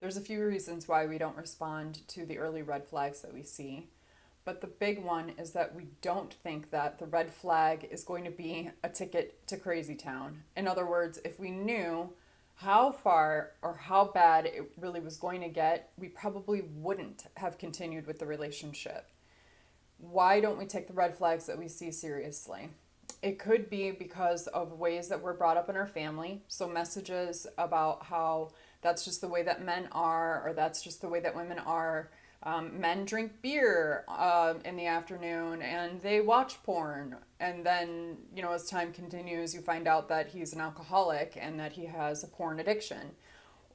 There's a few reasons why we don't respond to the early red flags that we see. But the big one is that we don't think that the red flag is going to be a ticket to crazy town. In other words, if we knew how far or how bad it really was going to get, we probably wouldn't have continued with the relationship. Why don't we take the red flags that we see seriously? It could be because of ways that we're brought up in our family. So messages about how that's just the way that men are, or that's just the way that women are. Men drink beer in the afternoon and they watch porn. And then, as time continues, you find out that he's an alcoholic and that he has a porn addiction.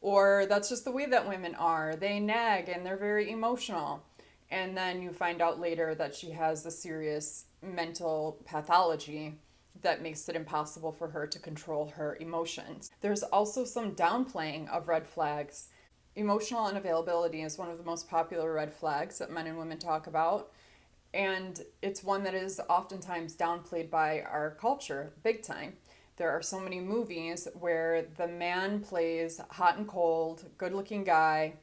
Or that's just the way that women are. They nag and they're very emotional. And then you find out later that she has a serious mental pathology that makes it impossible for her to control her emotions. There's also some downplaying of red flags. Emotional unavailability is one of the most popular red flags that men and women talk about, and it's one that is oftentimes downplayed by our culture big time. There are so many movies where the man plays hot and cold, good-looking guy,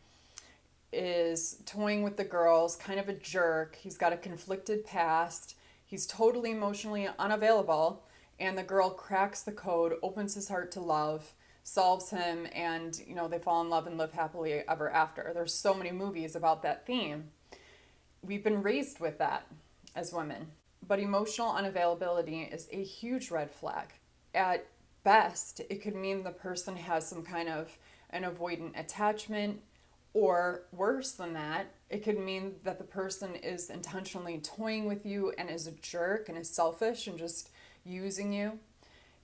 is toying with the girls, kind of a jerk, he's got a conflicted past, he's totally emotionally unavailable, and the girl cracks the code, opens his heart to love, solves him, and they fall in love and live happily ever after. There's so many movies about that theme. We've been raised with that as women. But emotional unavailability is a huge red flag. At best, it could mean the person has some kind of an avoidant attachment, or worse than that, it could mean that the person is intentionally toying with you and is a jerk and is selfish and just using you.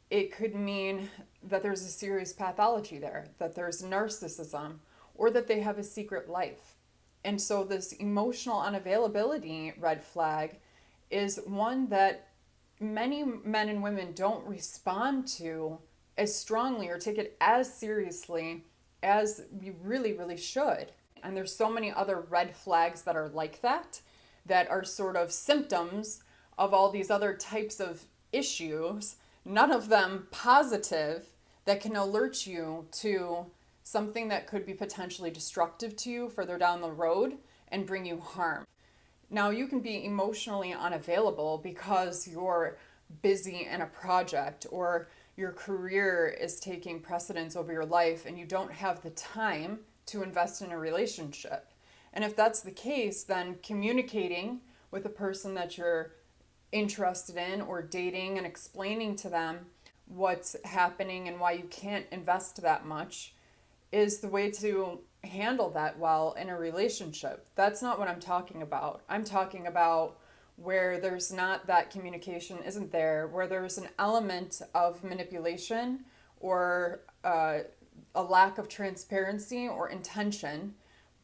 It could mean that there's a serious pathology there, that there's narcissism, or that they have a secret life. And so this emotional unavailability red flag is one that many men and women don't respond to as strongly or take it as seriously as we really, really should. And there's so many other red flags that are like that are sort of symptoms of all these other types of issues, none of them positive, that can alert you to something that could be potentially destructive to you further down the road and bring you harm. Now, you can be emotionally unavailable because you're busy in a project, or your career is taking precedence over your life and you don't have the time to invest in a relationship. And if that's the case, then communicating with a person that you're interested in or dating and explaining to them what's happening and why you can't invest that much is the way to handle that well in a relationship. That's not what I'm talking about. I'm talking about where there's not that communication isn't there, where there's an element of manipulation or a lack of transparency or intention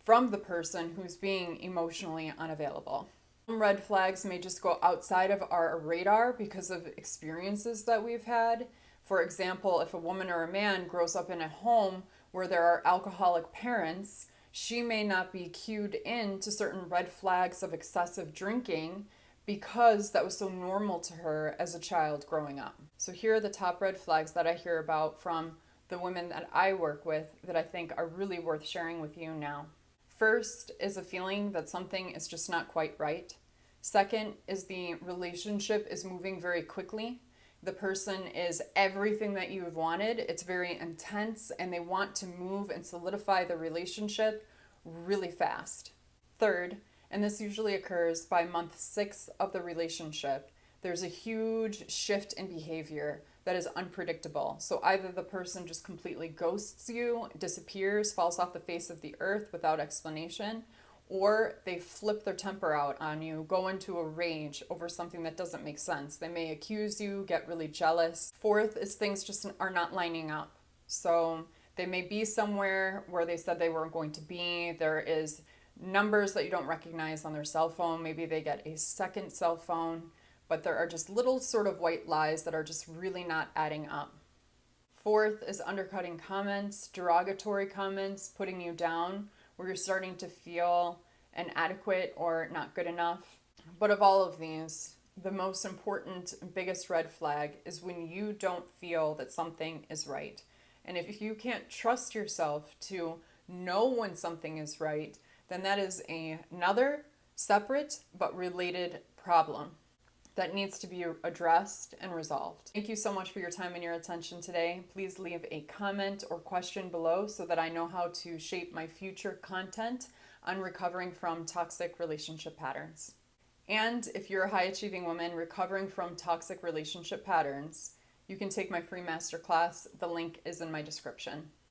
from the person who's being emotionally unavailable. Some red flags may just go outside of our radar because of experiences that we've had. For example, if a woman or a man grows up in a home where there are alcoholic parents, she may not be cued in to certain red flags of excessive drinking because that was so normal to her as a child growing up. So here are the top red flags that I hear about from the women that I work with that I think are really worth sharing with you now. First is a feeling that something is just not quite right. Second is the relationship is moving very quickly. The person is everything that you've wanted. It's very intense and they want to move and solidify the relationship really fast. Third, and this usually occurs by month 6 of the relationship, there's a huge shift in behavior that is unpredictable. So either the person just completely ghosts you, disappears, falls off the face of the earth without explanation, or they flip their temper out on you, go into a rage over something that doesn't make sense. They may accuse you, get really jealous. Fourth is things just are not lining up. So they may be somewhere where they said they weren't going to be. There is numbers that you don't recognize on their cell phone. Maybe they get a second cell phone, but there are just little sort of white lies that are just really not adding up. Fourth is undercutting comments, derogatory comments, putting you down, where you're starting to feel inadequate or not good enough. But of all of these, the most important, biggest red flag is when you don't feel that something is right. And if you can't trust yourself to know when something is right, then that is another separate but related problem that needs to be addressed and resolved. Thank you so much for your time and your attention today. Please leave a comment or question below so that I know how to shape my future content on recovering from toxic relationship patterns. And if you're a high achieving woman recovering from toxic relationship patterns, you can take my free masterclass. The link is in my description.